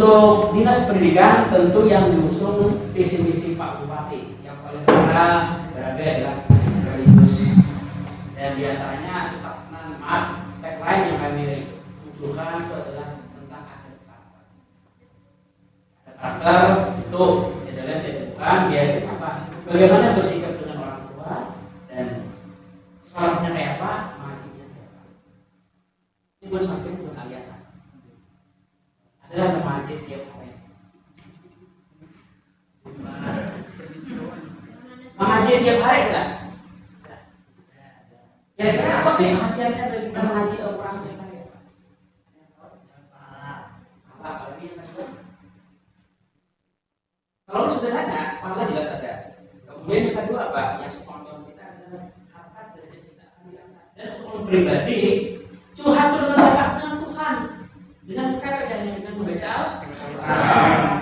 untuk dinas pendidikan tentu yang diusung visi misi Pak Bupati yang paling utama berada adalah sekaligus, dan diantaranya stagnan tagline yang kami munculkan itu adalah tentang ada karakter itu adalah ditentukan biasanya apa, bagaimana bersikap dengan orang tua dan sholatnya kayak apa, mengajinya kayak apa. Ini buat sampai untuk kalian adalah mengaji tiap hari. Mengaji tiap hari enggak? Kira-kira apa sih khasiatnya dari kita mengaji Al-Quran tiap hari? Kalau sederhana, pahala jelas ada. Kemudian yang kedua apa? Yang sepengetahuan kita adalah harkat derajat kita akan diangkat. Dan untuk pribadi, curhat dengan dekat dengan Tuhan dengan kata dan dengan membaca Al-Quran.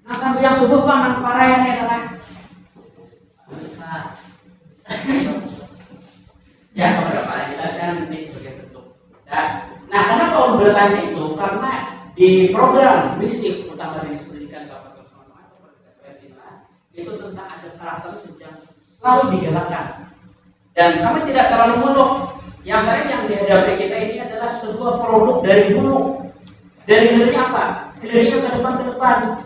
Nah sampai yang subuh Pak, nang parayan ya kan? Ya, kalau Pak jelaskan ini sebagai bentuk. Nah, karena kalau bertanya itu karena di program misi utama dinas pendidikan Bapak itu tentang ada karakter yang selalu digalakkan. Dan kami tidak terlalu muluk. Yang saya yang dihadapi kita ini adalah sebuah produk dari hulu. Dari hulunya apa? Hulunya ke depan.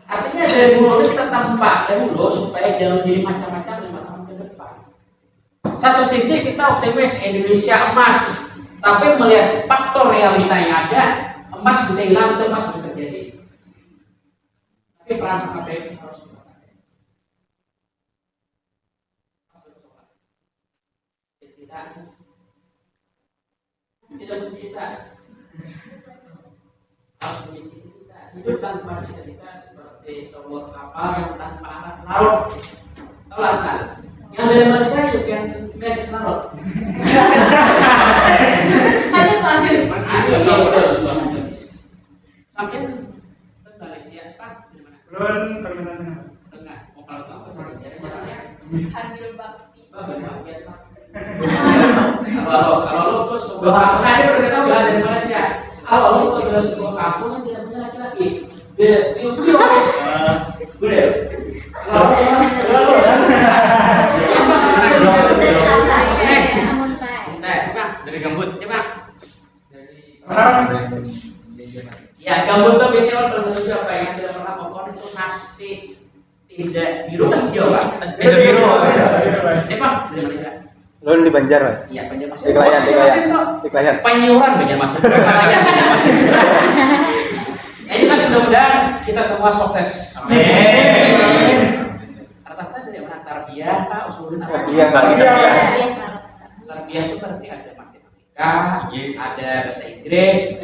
Artinya dari hulu kita tampak dahulu supaya jangan jadi macam-macam 5 tahun ke depan. Satu sisi kita optimis Indonesia emas, tapi melihat faktor realita yang ada, emas bisa hilang, cemas bisa terjadi. Tapi peran sangat harus tidak identitas harus identitas hidup tanpa identitas seperti sebuah kapal yang tanpa alat laut. Tahu kan? Yang dari Malaysia juga yang medis laut. Ada panggil. Sampai Malaysia kan di mana? Belum Kalimantan Tengah. Mau kalau tahu saya jadi maksudnya Hasil bakti. Kalau lu tuh sebuah ada berkata bilang dari Malaysia. Kalau lu tuh adalah sebuah kampung yang tidak punya laki-laki. The Tiongkok gue. Dari gambut. Ya gambut tuh biasanya tertentu apa yang tidak pernah makan itu nasi tidak biru hijau Pak. Tidak biru. Ini Pak dari mana? Lu di Banjar, Pak? Iya, Banjarmasin. Di Klayan. Penyuran Banjarmasin. Ya ini kan mudah-mudahan kita semua sukses. Amin. Rata-rata dari mana? Tarbiyah, Pak, usulun apa? Tarbiyah itu berarti ada matematika, ada bahasa Inggris,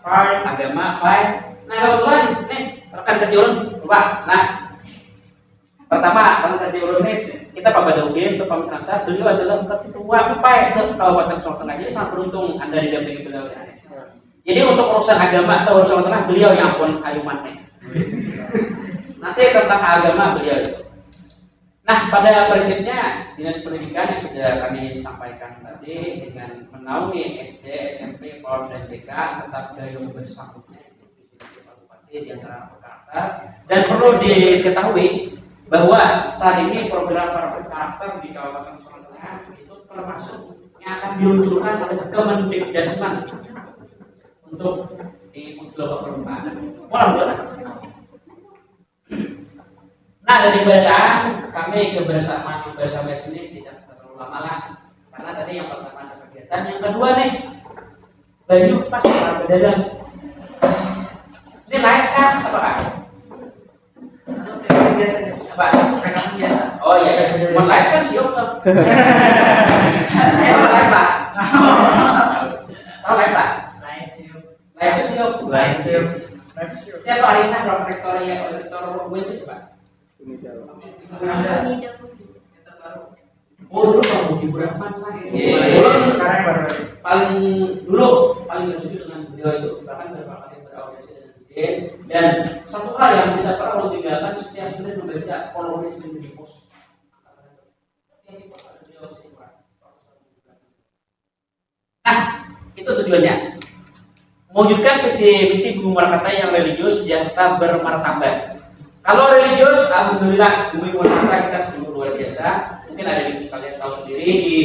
agama, baik. Nah kebetulan nih rekan kerja ulun, coba. Nah pertama rekan kerja ulun nih kita Pak Badauddin, Pak Masrasa, beliau adalah ketua PPS Kabupaten Sulawesi Tengah. Jadi sangat beruntung Anda didampingi beliau. Jadi untuk urusan agama Sulawesi Tengah beliau yang pun ayumannya. Nanti tentang agama beliau itu. Nah pada prinsipnya dinas pendidikan yang sudah kami sampaikan tadi dengan menaungi SD, SMP, PAUD dan TK tetap gayung bersambungnya di antara karakter. Dan perlu diketahui bahwa saat ini program karakter di Kabupaten Sulawesi Tengah itu termasuk yang akan diluncurkan oleh Kemendikbudristek untuk di Pulau Perempatan. Mudah-mudahan. Nah dari belakang kami kebersamaan sini tidak terlalu lama lah, karena tadi yang pertama ada kegiatan, yang kedua nih Banyu pas berdagang. Ini naik kan apa kan? Apa? Oh iya, mau live kan siap tuh. Tahu live Pak? Tahu live Pak? Live itu siap. Siapa hari ini kalau rektor gue itu Pak? Oh dulu Pak Budi Brahman lah. Paling setuju dengan beliau itu, bahkan beberapa kali beraudiensi dengan presiden. Dan satu hal yang tidak perlu tinggalkan setiap Senin membaca Polres di pos. Nah, itu tujuannya. mewujudkan visi Bumi Muarapata yang religius serta bermartabat. Kalau religius, alhamdulillah Bumi Muarapata kita sungguh luar biasa. Mungkin ada yang sekalian tahu sendiri di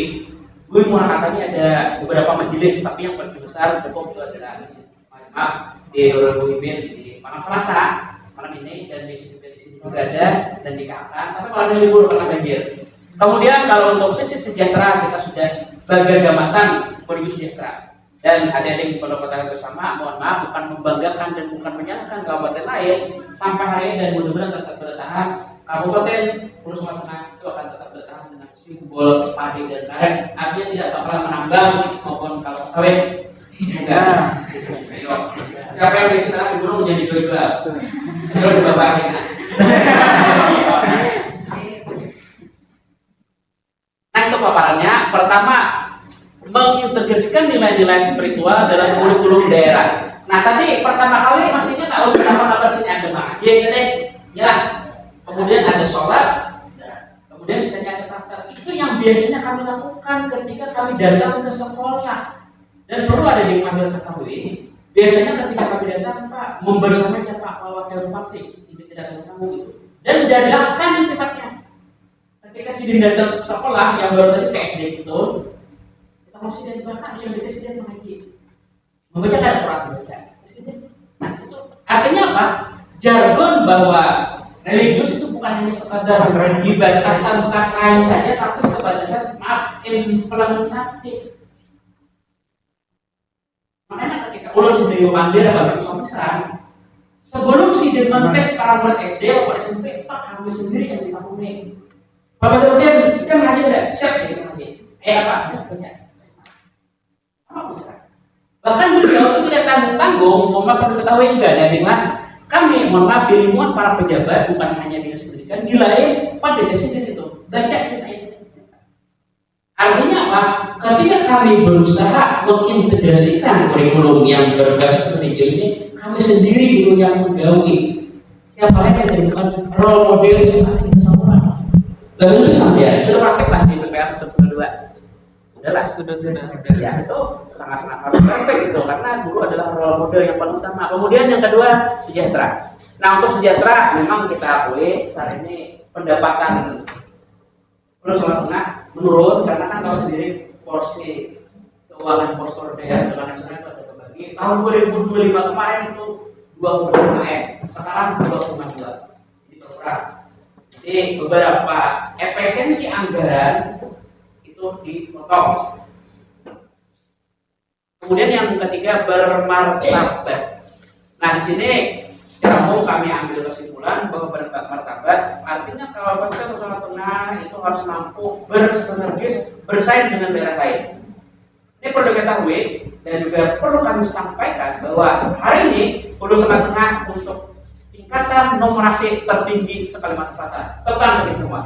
Bumi Muarapata ini ada beberapa majelis, tapi yang paling besar cukup itu adalah masjid Maaf di Nurul Muhibin di malam Selasa malam ini, dan di sini juga ada, dan di Kampang, tapi malam ini libur karena banjir. Kemudian kalau untuk sisi sejahtera kita sudah bergamatan menuju sejahtera. Dan adik-adik di Pondok Pesantren bersama, mohon maaf, bukan membanggakan dan bukan menyalahkan kabupaten lain sampai hari ini, dan mudah-mudahan tetap bertahan. Kabupaten Pulau Sumatera Tengah itu akan tetap bertahan dengan simbol padi dan karet, artinya tidak akan menambang maupun kalau sawit. Enggak. Siapa yang bisa di gunung menjadi dua-dua? Kalau di bapaknya. Nah itu paparannya. Pertama, mengintegrasikan nilai-nilai spiritual dalam kurikulum daerah. Nah tadi pertama kali maksudnya kalau kita sini ada ngaji, ya. Kemudian ada sholat, kemudian misalnya ada takbir. Itu yang biasanya kami lakukan ketika kami datang ke sekolah. Dan perlu ada yang masih ketahui, biasanya ketika kami datang Pak, membersamai siapa Pak Wakil Bupati, ini tidak tahu itu. Dan dadakan sifatnya. Ketika sidin datang ke sekolah yang baru tadi PSD itu, kita masih dan bahkan yang di SD mengaji, membaca dan Quran baca. Nah itu artinya apa? Jargon bahwa religius itu bukan hanya sekadar di batasan lain saja, tapi ke batasan implementatif. Makanya ketika ulun sendiri memanggil Bapak Komisaris, sebelum sidin mentes para murid SD atau SMP, Pak kami sendiri yang dipanggil. Bapak kemudian kita mengaji tidak siap ya mengaji. Apa? Apa Ustaz? Bahkan beliau itu tidak tanggung-tanggung, mohon maaf perlu ketahui juga ada dengan kami, mohon maaf bimbingan para pejabat bukan hanya dinas pendidikan, nilai pada desa itu baca sih. Artinya apa? Ketika kami berusaha mengintegrasikan kurikulum yang berbasis religius ini, kami sendiri dulu yang menggaui. Siapa lagi yang dijadikan role model semua. Lalu itu sampai sudah praktek lah di PPS 102. Udahlah, sudah. Ya itu sangat-sangat harus praktek itu karena dulu adalah role model yang paling utama. Kemudian yang kedua sejahtera. Nah untuk sejahtera memang kita akui saat ini pendapatan Pulau Sumatera Tengah menurun karena kan tahu sendiri porsi keuangan postur daerah dengan nasional itu ada terbagi. Tahun 2025 kemarin itu 25 M, sekarang 2,2. Jadi berkurang. Jadi beberapa efisiensi anggaran itu dipotong. Kemudian yang ketiga bermartabat. Nah di sini secara umum kami ambil kesimpulan bahwa bermartabat artinya Kabupaten Sumatera Tengah itu harus mampu bersinergis bersaing dengan daerah lain. Ini perlu diketahui dan juga perlu kami sampaikan bahwa hari ini Pulau Sumatera Tengah untuk tingkatan numerasi tertinggi se-Kalimantan Selatan. Tepuk bagi semua.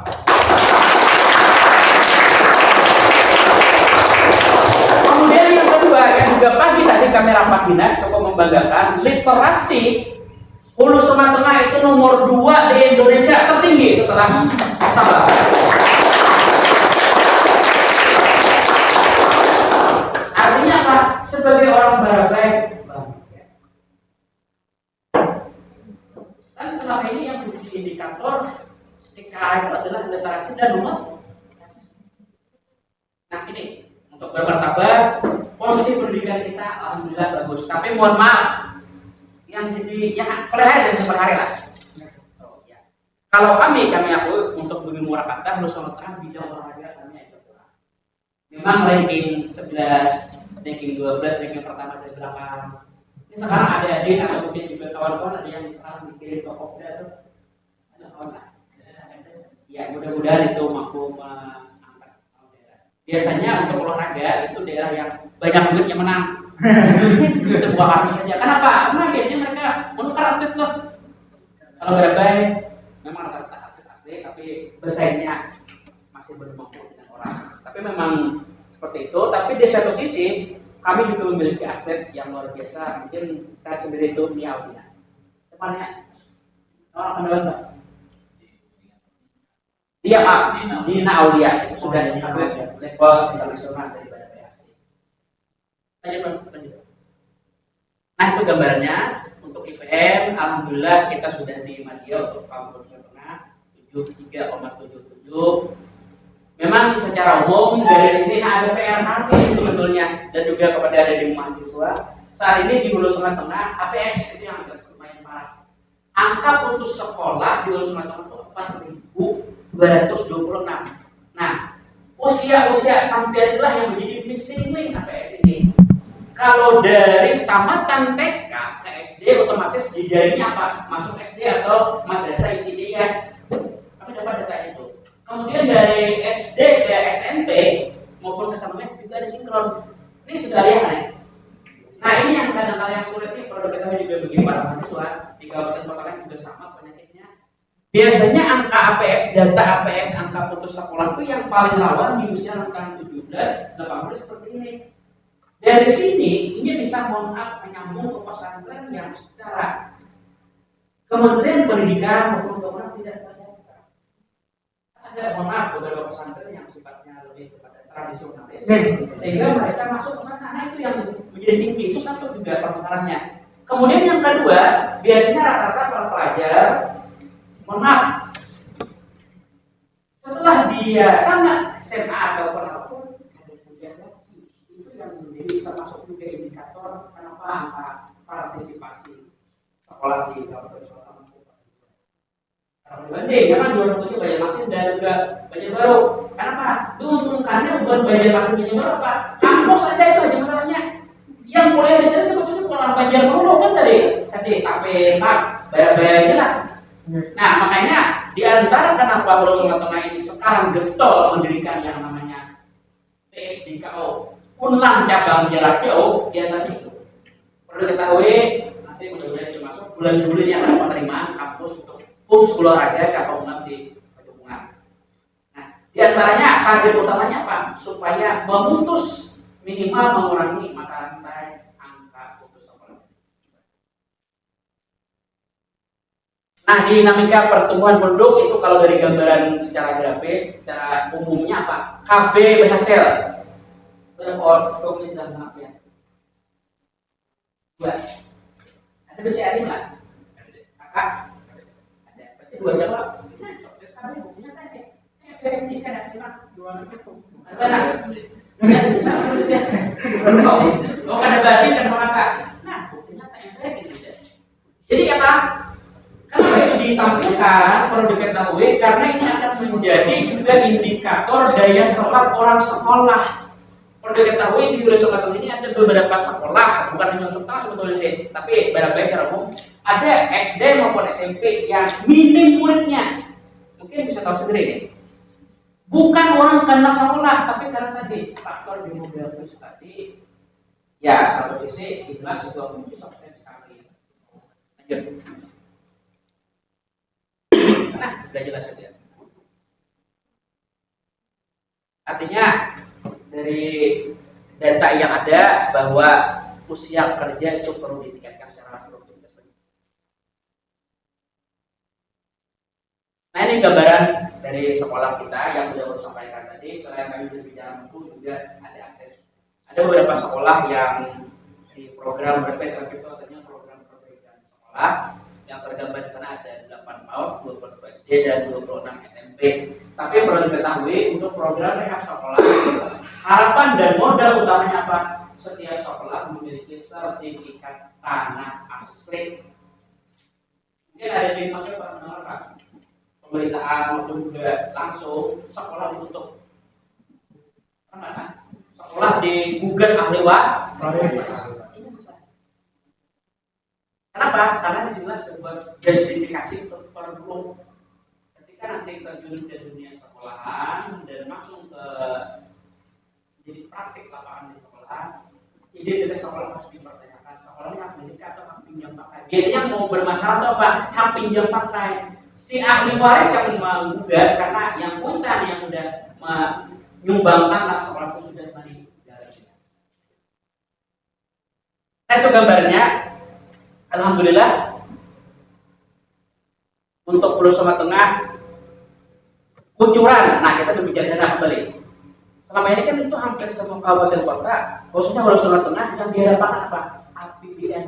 Kemudian yang kedua yang juga pagi tadi kami rapat dinas cukup membanggakan literasi Hulu Sumatera Tengah itu nomor 2 di Indonesia tertinggi setelah Sabah. Artinya apa? Sebagai orang Barabai bangga. Dan selama ini yang menjadi indikator TKA itu adalah literasi dan nomor. Nah ini untuk bermartabat posisi pendidikan kita alhamdulillah bagus. Tapi mohon maaf yang per hari dan per hari lah. Kalau kami aku untuk Bumi Muarapata Pulau Sumatera Tengah bidang olahraga kami itu kurang. Memang ranking 11, ranking 12, ranking pertama dan belakang. Ini sekarang ada adik atau mungkin juga kawan-kawan ada yang sekarang dikirim ke Kopda tuh. Ada kawan lah. Ya mudah-mudahan itu mampu mengangkat daerah. Biasanya untuk olahraga itu daerah yang banyak duit yang menang. Itu bukan artinya. Kenapa? Karena biasanya mereka menukar atlet loh. Kalau Barabai memang rata-rata atlet asli, tapi bersaingnya masih belum mampu dengan orang. Tapi memang seperti itu. Tapi di satu sisi kami juga memiliki atlet yang luar biasa. Mungkin kita sendiri itu Miaulia. Depannya orang pendapat. Dia Dina Aulia itu sudah atlet level internasional dari Barabai. Nah itu gambarannya untuk IPM. Alhamdulillah kita sudah di Madia untuk kampus Tengah 73,77. Memang secara umum dari sini ada PR kami sebetulnya dan juga kepada adik mahasiswa. Saat ini di Hulu Sungai Tengah APS itu yang lumayan parah. Angka putus sekolah di Hulu Sungai Tengah itu 4.226. Nah, usia sampai itulah yang menjadi missing link APS ini. Kalau dari tamatan TK ke SD otomatis dijaringnya apa? Masuk SD atau madrasah ibtidaiyah. Kami dapat data itu. Kemudian dari SD ke SMP maupun ke SMA juga ada sinkron. Ini sudah lihat ya. Nah ini yang kadang-kadang yang sulit nih produk kita juga bagi para mahasiswa di kabupaten kota lain juga sama penyakitnya. Biasanya angka APS, data APS, angka putus sekolah itu yang paling rawan di usia rentang 17, 18 seperti ini. Dari sini ini bisa menyambung ke pesantren yang secara Kementerian Pendidikan maupun Kementerian tidak terjaga. Ada beberapa pesantren yang sifatnya lebih kepada tradisionalis, sehingga mereka masuk ke sana. Nah itu yang menjadi tinggi, itu satu juga permasalahannya. Kemudian yang kedua, biasanya rata-rata para pelajar, setelah dia tamat SMA atau apapun, ada lagi. Itu yang menjadi termasuk juga indikator kenapa angka partisipasi sekolah di kabupaten kota masih dibanding karena 207 Banjarmasin dan juga Banjarbaru. Kenapa? Diuntungkannya bukan Banjarmasin Banjarbaru apa? Kampus ada itu aja masalahnya. Yang kuliah di sini sebetulnya bukan orang Banjarbaru kan tadi AP bayar inilah. Nah makanya di antara kenapa Hulu Sungai Tengah ini sekarang getol mendirikan yang namanya PSDKO Unlang cabang jarak jauh di antara itu perlu diketahui nanti mudah-mudahan termasuk bulan Juli yang akan penerimaan kampus untuk kurs olahraga atau UNAM di Pejumbungan. Nah, di antaranya target utamanya apa? Supaya memutus minimal mengurangi mata rantai angka putus sekolah. Nah, dinamika pertumbuhan penduduk itu kalau dari gambaran secara grafis, secara umumnya apa? KB berhasil. Berapa komisi dan maaf ya? 2. Ada BCA nggak? Kakak? Dua jawab, sukses kami buktinya tadi. Efektif kan ada 2 itu. Ada bisa manusia. Oh ada berarti dan mengata. Nah buktinya tak efektif. Jadi apa? Kalau itu ditampilkan perlu diketahui karena ini akan menjadi juga indikator daya serap orang sekolah. Perlu diketahui di Hulu Sungai Tengah ini ada beberapa sekolah, bukan hanya Sultan sebetulnya sih, tapi barangkali cara umum ada SD maupun SMP yang minim muridnya. Mungkin bisa tahu sendiri nih. Bukan orang karena sekolah, tapi karena tadi faktor demografis tadi. Ya, satu sisi inilah sebuah fungsi sukses sekali. Lanjut. Nah, sudah jelas saja. Artinya dari data yang ada bahwa usia kerja itu perlu ditingkatkan secara produktivitas. Nah ini gambaran dari sekolah kita yang sudah saya sampaikan tadi. Selain kami berbicara itu juga ada akses. Ada beberapa sekolah yang di program berbeda, artinya program perbaikan sekolah yang tergambar di sana ada 8 PAUD, 22 SD dan 26 SMP. Tapi perlu diketahui untuk program rehab sekolah, harapan dan modal utamanya apa? Setiap sekolah memiliki sertifikat tanah asli. Mungkin ada di masyarakat mendengarkan pemerintahan maupun juga langsung sekolah ditutup. Karena sekolah digugat ahli waris. Kenapa? Karena disinilah sebuah justifikasi untuk perlu ketika nanti terjun ke dunia sekolahan dan langsung ke jadi praktik lapangan di sekolah, ide dari sekolah harus dipertanyakan. Sekolahnya hak milik atau hak pinjam pakai. Biasanya mau bermasalah atau apa? Hak pinjam pakai. Si ahli waris yang menggugat karena yang punten yang sudah menyumbangkan hak sekolah itu sudah meninggal. Nah itu gambarnya. Alhamdulillah untuk Hulu Sungai Tengah kucuran. Nah kita berbicara dana kembali. Selama ini kan itu hampir semua kabupaten kota, khususnya Hulu Sungai Tengah yang diharapkan apa? APBN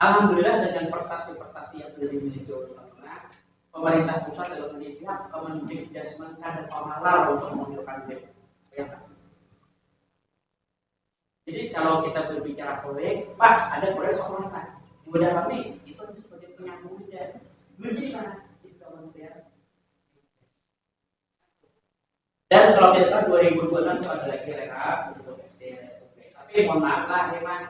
Alhamdulillah dengan prestasi-prestasi yang sudah dimiliki oleh Tengah, pemerintah pusat dalam hal ini pihak Kemendikbudrismen ada pemalar untuk menunjukkan BEM. Jadi kalau kita berbicara proyek, pas ada proyek sekolah kan, mudah kami itu sebagai penyambung dan bagaimana di kementerian. Dan kalau tidak salah 2026 itu ada lagi rekap untuk SD dan SMP. Tapi mohon maaf lah memang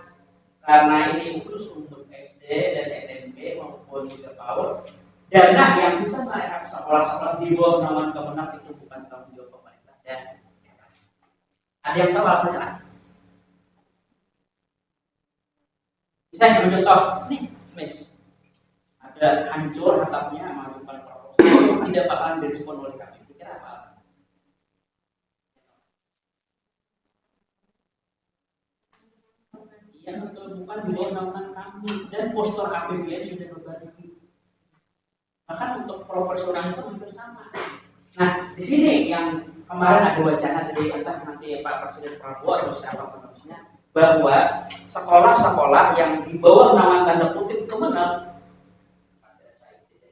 karena ini khusus untuk SD dan SMP maupun juga PAUD, dana yang bisa merekap sekolah-sekolah di bawah naungan Kemenak itu bukan tanggung jawab pemerintah. Dan ada yang tahu alasannya lah. Misalnya contoh, nih, Miss, ada hancur atapnya mengajukan proposal tidak bakalan direspon oleh kami. Kira apa? Yang bukan di bawah naungan kami dan postur APBN sudah berbagi. Bahkan untuk proporsional itu hampir sama. Nah, di sini yang kemarin ada wacana dari entah nanti Pak Presiden Prabowo atau siapa penerusnya bahwa sekolah-sekolah yang di bawah naungan tanda kutip Kemenak,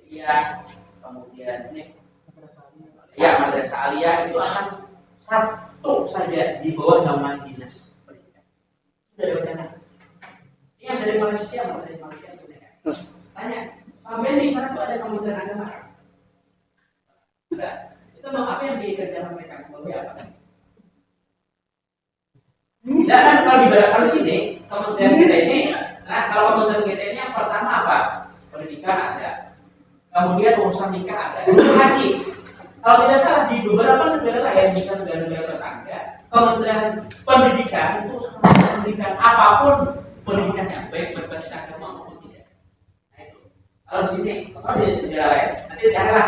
ya kemudian ini ya Madrasah Aliyah itu akan satu saja di bawah naungan dinas pendidikan. Sudah ada wacana. Yang dari Malaysia itu tanya, sampai di sana tuh ada Kementerian Agama. Nah, itu mau apa yang dikerjakan mereka? Mau apa? Dan kalau di sini Kementerian kita ini, nah kalau Kementerian kita ini yang pertama apa? Pendidikan ada, kemudian urusan nikah ada, haji. Kalau tidak salah di beberapa negara lain, bukan negara-negara tetangga, Kementerian Pendidikan itu pendidikan apapun pendidikannya, baik berbasis agama maupun tidak. Nah itu. Kalau di sini, kalau di negara lain, nanti carilah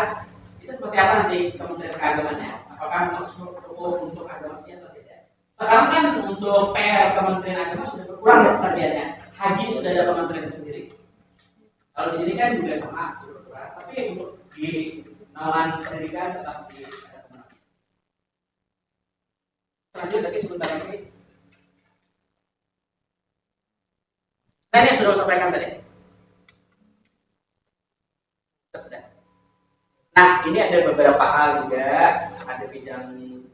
itu seperti apa nanti Kementerian Keagamannya. Apakah masuk untuk agamanya atau tidak? Sekarang kan untuk PR Kementerian Agama sudah berkurang ya pekerjaannya. Haji sudah ada kementerian sendiri. Kalau di sini kan juga sama sudah berkurang, tapi untuk di naungan pendidikan tetap di ada kementerian. Lanjut lagi sebentar lagi. Nah ini sudah sampaikan tadi. Nah ini ada beberapa hal juga, ada bidang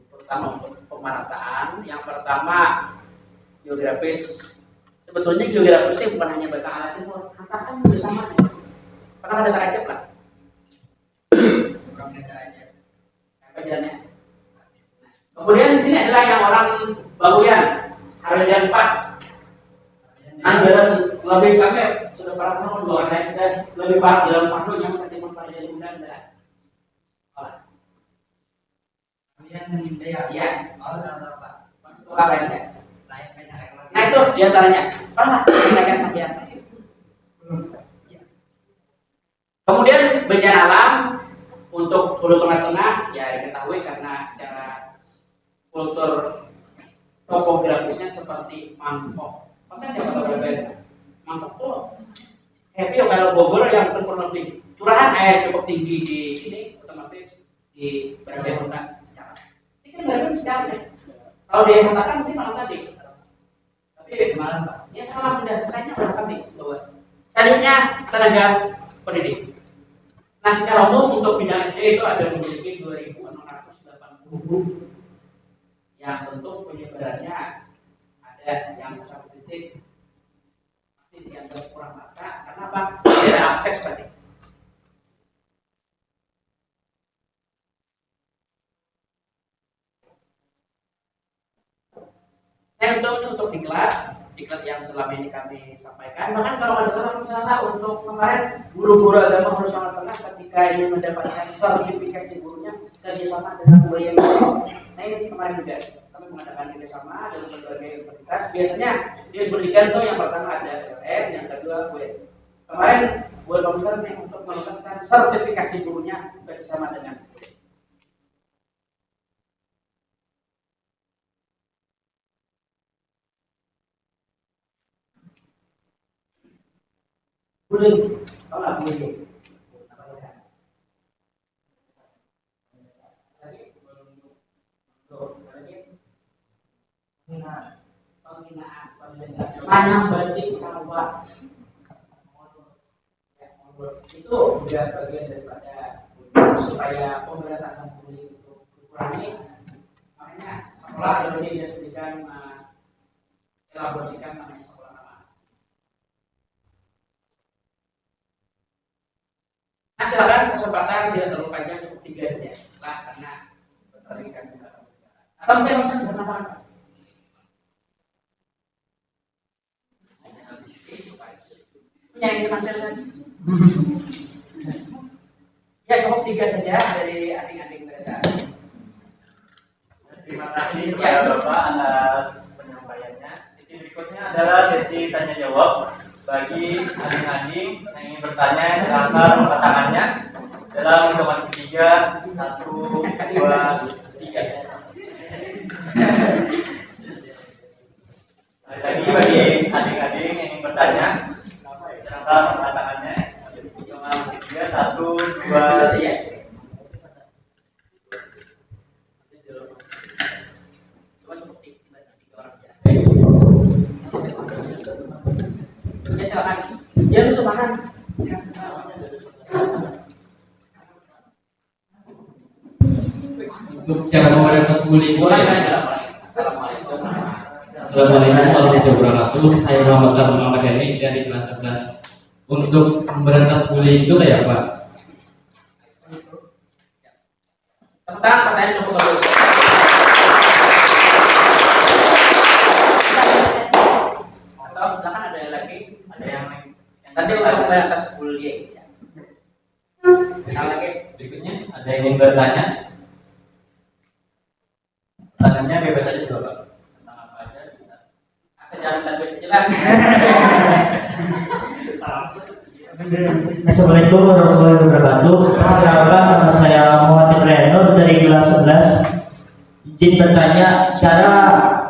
terutama untuk pemerataan. Yang pertama geografis. Sebetulnya geografisnya bukan hanya Batang Ala Timur, Hantakan juga sama. Pernah ada Tarajab lah. Bukan Tarajab. Apa jalannya? Kemudian di sini adalah yang orang Babuyan, Harajan 4. Anggaran lebih kami sudah para tahun bahwa naik sudah lebih parah dalam satu yang ketimbang pada jadi undang dan ya nah itu diantaranya pernah menanyakan sekian. Kemudian bencana alam untuk Hulu Sungai Tengah ya diketahui karena secara kultur topografisnya seperti mangkok. Makanya yang berbeda. Mangkok tuh happy kalau Bogor yang kurang lebih curahan air cukup tinggi di sini otomatis di berbagai hutan. Ini kan berarti sekarang. Kalau dia mengatakan mungkin malam tadi. Tapi malam Pak. Ya salah sudah selesainya malam tadi. Selanjutnya tenaga pendidik. Nah secara umum untuk bidang SD itu ada memiliki 2.680 guru. Yang tentu penyebarannya ada yang satu titik masih dianggap kurang rata. Karena apa? Tidak ada akses tadi. Untuk diklat yang selama ini kami sampaikan. Bahkan kalau ada salah untuk kemarin guru-guru agama Hulu Sungai Tengah ketika ingin mendapatkan sertifikasi gurunya kerjasama dengan guru yang nah ini kemarin juga kami mengadakan kerjasama dengan berbagai universitas. Biasanya dia berikan tuh yang pertama ada LN, yang kedua UN. Kemarin buat komisar nih untuk melakukan sertifikasi gurunya kerjasama dengan UN. Boleh, kalau nggak boleh. Penghinaan, banyak berarti kalau itu juga bagian daripada supaya pemberantasan bullying itu dikurangi. Makanya sekolah Indonesia Pendidikan elaborasikan namanya sekolah ramah. Nah, silakan kesempatan tidak terlalu panjang, cukup 3 saja lah karena bertarikan atau mungkin langsung bersama. Yang materi lagi. Ya, cukup 3 saja dari adik-adik mereka. Terima kasih kepada Bapak atas penyampaiannya. Sesi berikutnya adalah sesi tanya jawab. Bagi adik-adik yang ingin bertanya, silakan angkat tangannya dalam hitungan ketiga, 1, 2, 3. Lagi bagi adik-adik yang ingin bertanya, silakan angkat tangannya. Hitungan ketiga, 1, 2, 3. Ya silakan. Ya lu semangat. Untuk cara memberantas bullying itu ya. Assalamualaikum. Assalamualaikum warahmatullahi wabarakatuh. Saya Muhammad Salman Muhammad Yani dari kelas 11. Untuk memberantas bullying itu kayak apa? Tentang pertanyaan cukup bagus. Atau misalkan ada yang lagi, ada yang tadi udah memberantas bullying. Yang lagi Berikutnya ada yang ingin bertanya? Pertanyaannya bebas saja juga Pak. Tentang apa aja bisa. asal jangan tadi jelas. Assalamualaikum warahmatullahi wabarakatuh. Perkenalkan, nama saya Muhammad Renur dari kelas 11. Izin bertanya, cara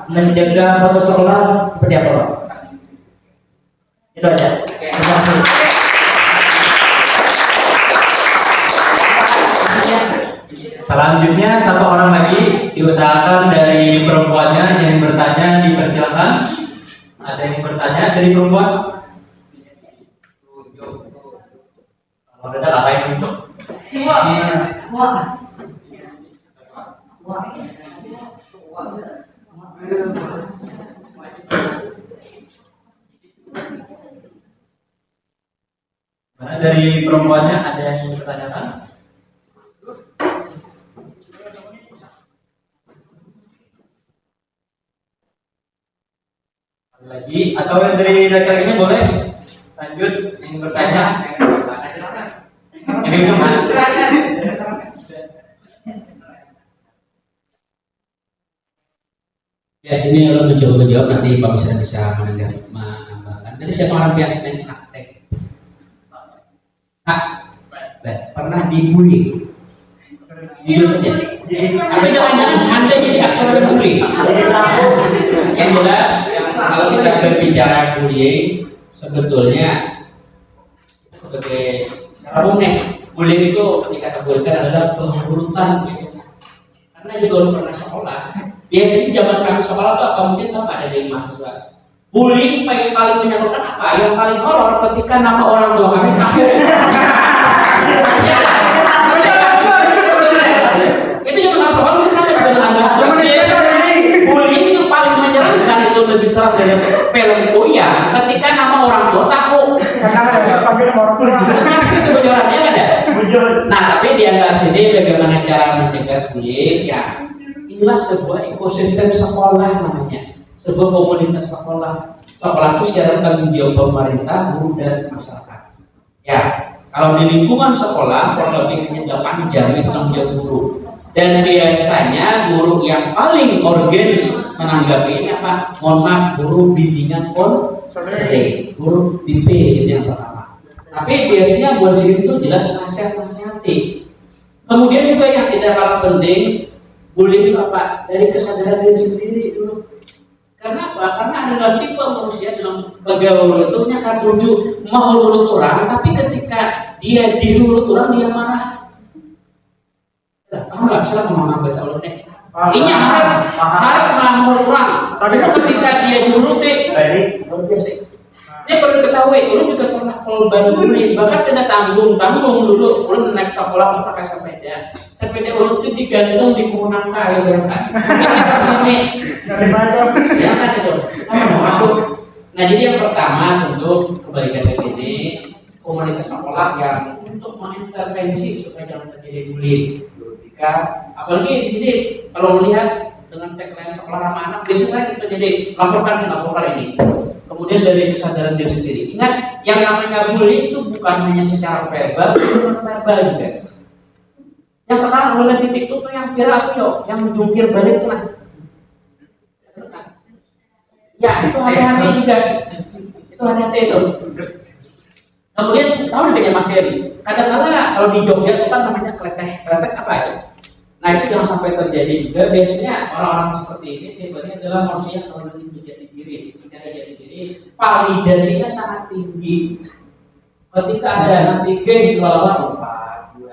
menjaga foto sekolah seperti apa, Pak? Itu aja. Terima kasih. Selanjutnya satu orang lagi diusahakan dari perempuannya yang bertanya dipersilakan. Ada yang bertanya dari perempuan? Kalau ada apa yang untuk? Mana dari perempuannya ada yang ingin bertanyakan? Lagi atau yang dari laki-lakinya boleh lanjut yang bertanya. Ini itu mas. Ya sini lo mencoba menjawab, nanti Pak Misra bisa menambahkan. Jadi siapa orang yang praktek? Pernah dibully? Jujur saja. Atau jangan-jangan Anda jadi aktor bully? Yang jelas, kalau kita berbicara bullying, sebetulnya sebagai cara umum bullying itu dikategorikan adalah pengurutan biasanya. Karena juga lu pernah sekolah, biasanya zaman kami sekolah tuh apa mungkin nggak ada dari mahasiswa. Bullying paling menyebabkan apa? Yang paling horor ketika nama orang tua kami takut. Ya, itu juga nggak sekolah mungkin sampai dengan mahasiswa. Bullying yang paling menyeramkan itu lebih serem dari film Goya ketika nama orang tua takut. Itu bocorannya ada. Nah, tapi di antara sini bagaimana cara mencegah bullying? Ya, inilah sebuah ekosistem sekolah namanya, sebuah komunitas sekolah. Sekolah itu secara tanggung jawab pemerintah, guru dan masyarakat. Ya, kalau di lingkungan sekolah kurang lebih hanya 8 jam itu tanggung jawab guru. Dan biasanya guru yang paling organis menanggapi ini apa? Mohon maaf, guru bimbingan konseling, guru BP itu yang pertama. Tapi biasanya buat sini itu jelas nasihati. Kemudian juga yang tidak kalah penting, bullying itu apa? Dari kesadaran diri sendiri dulu. Karena apa? Karena adalah tipe manusia dalam bergaul itu akan tujuh mau nurut orang, tapi ketika dia dirurut orang dia marah. Kamu nggak bisa ngomong bahasa ulunnya. Ini harap menurut orang. Tapi ketika dia diuruti, luar biasa. Ini perlu diketahui, ulun juga pernah korban bullying, bahkan tidak tanggung dulu, ulun naik sekolah pakai sepeda. Sepeda ulun itu digantung di Kunang Kayu kan. Ini sini. Ya kan itu. Aku. Nah jadi yang pertama tentu kembalikan ke sini komunitas sekolah yang untuk mengintervensi supaya jangan terjadi bullying. Jika apalagi di sini kalau melihat dengan tagline sekolah ramah anak, biasanya kita jadi laporkan ini. Kemudian dari kesadaran diri sendiri. Ingat, yang namanya bullying itu bukan hanya secara verbal, tapi verbal juga. Yang sekarang mulai titik itu tuh yang viral tuh yuk, yang jungkir balik tuh nah. Ya itu hati-hati juga. Itu hati-hati itu. Kemudian tahu dengan Mas Heri. Kadang-kadang kalau di Jogja itu kan namanya kletek apa itu? Nah itu jangan sampai terjadi juga. Biasanya orang-orang seperti ini tiba-tiba adalah manusia yang selalu ingin menjadi diri, mencari jati diri. Validasinya sangat tinggi. Ketika ada nanti geng lawan 4-2,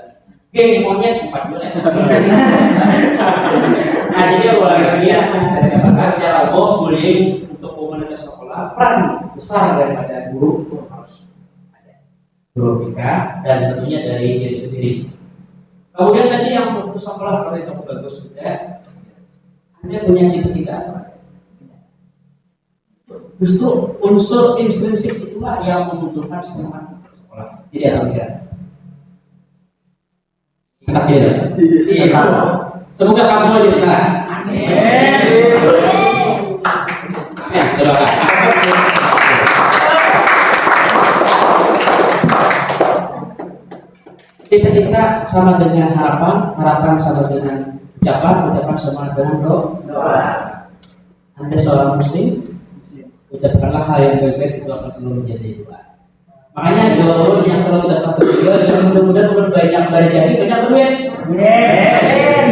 geng monyet 4-2. Nah jadi dia bisa dikatakan secara bullying untuk komunitas sekolah peran besar daripada guru itu harus ada. Logika dan tentunya dari diri sendiri. Kemudian tadi yang untuk sekolah kalau itu bagus juga, Anda punya cita-cita apa? Justru unsur intrinsik itulah yang membutuhkan semangat sekolah. Jadi apa? Iya. Semoga kamu jadi benar. Amin. Ya, terima kasih. Cita-cita sama dengan harapan sama dengan ucapan sama dengan doa. Anda seorang muslim, ucapkanlah hal yang baik-baik itu akan selalu menjadi doa. Makanya doa yang selalu dapat terjadi dan mudah-mudahan banyak berjadi banyak berduit. Amin.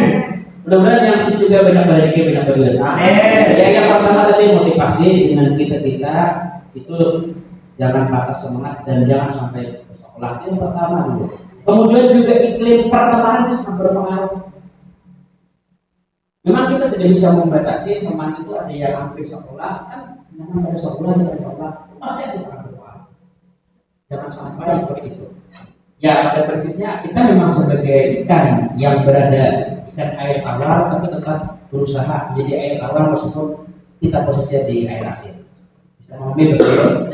Mudah-mudahan yang sini juga banyak berjadi banyak berduit. Amin. Ya yang pertama tadi motivasi dengan kita itu jangan patah semangat dan jangan sampai sekolah itu pertama dulu. Kemudian juga iklim pertemanan sangat berpengaruh. Memang kita tidak bisa membatasi teman itu ada yang hampir sekolah kan, jangan pada sekolah pasti ada sangat berpengaruh. Jangan sampai seperti itu. Ya pada prinsipnya kita memang sebagai ikan yang berada ikan air tawar, tapi tetap berusaha menjadi air tawar meskipun kita posisinya di air asin. Bisa mengambil bersih.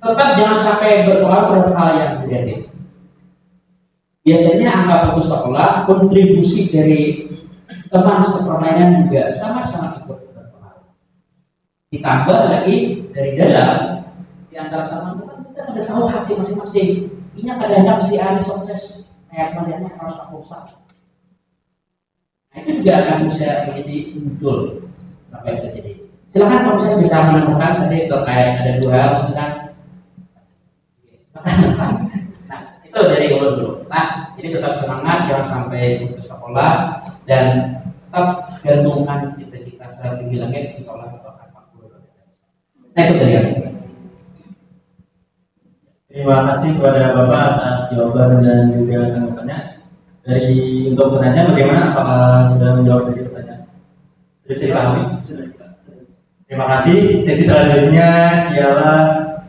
Tetap jangan sampai berpengaruh terhadap hal yang negatif. Biasanya angka putus sekolah, kontribusi dari teman sepermainan juga sama-sama ikut berpengaruh. Ditambah lagi dari dalam di antara teman-teman kita sudah tahu hati masing-masing. Ini kadang-kadang si Ari sukses, kayak kaliannya harus aku usah. Nah itu juga akan bisa menjadi muncul apa yang terjadi. Silakan kalau saya bisa menemukan tadi terkait ada dua hal misalkan. Nah itu dari ulun dulu. Nah jadi tetap semangat, jangan sampai putus sekolah dan tetap gantungkan cita-cita setinggi langit, insya Allah kita akan makmur. Nah itu dari aku. Terima kasih kepada Bapak atas jawaban dan juga tanggapannya. Untuk penanya bagaimana? Apakah sudah menjawab dari pertanyaan? Sudah bisa dipahami? Terima kasih. Sesi selanjutnya ialah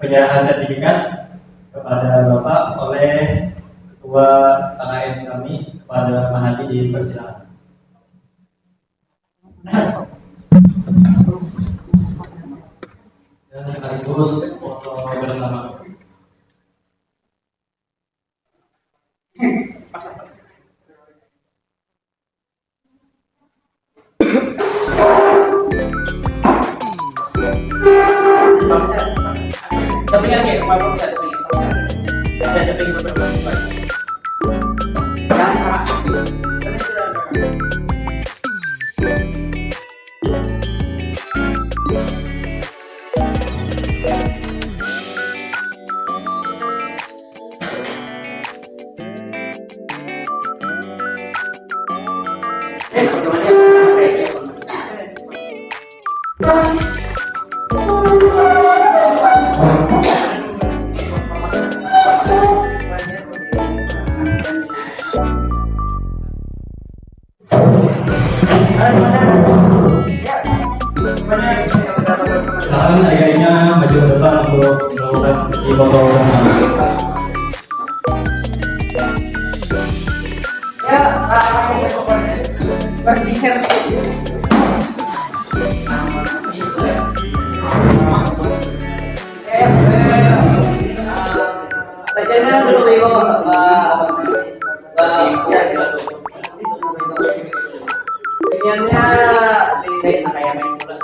penyerahan sertifikat kepada Bapak oleh Ketua KKN kami kepada Mahadi dipersilakan. Dan sekaligus foto bersama. Tapi kan kayak kemarin kita ada pengen beberapa jangan salah Silakan ayahnya maju ke depan untuk melakukan Tajana dulu ibu. Iniannya di kayak main bola.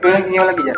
Terus lagi ya.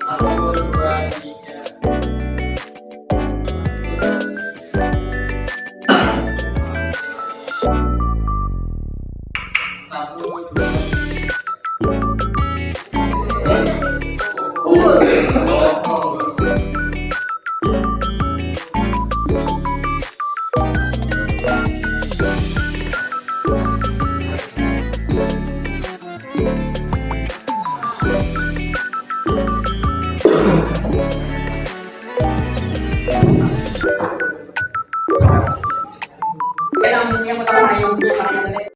Satu, dua, tiga. Satu, dua,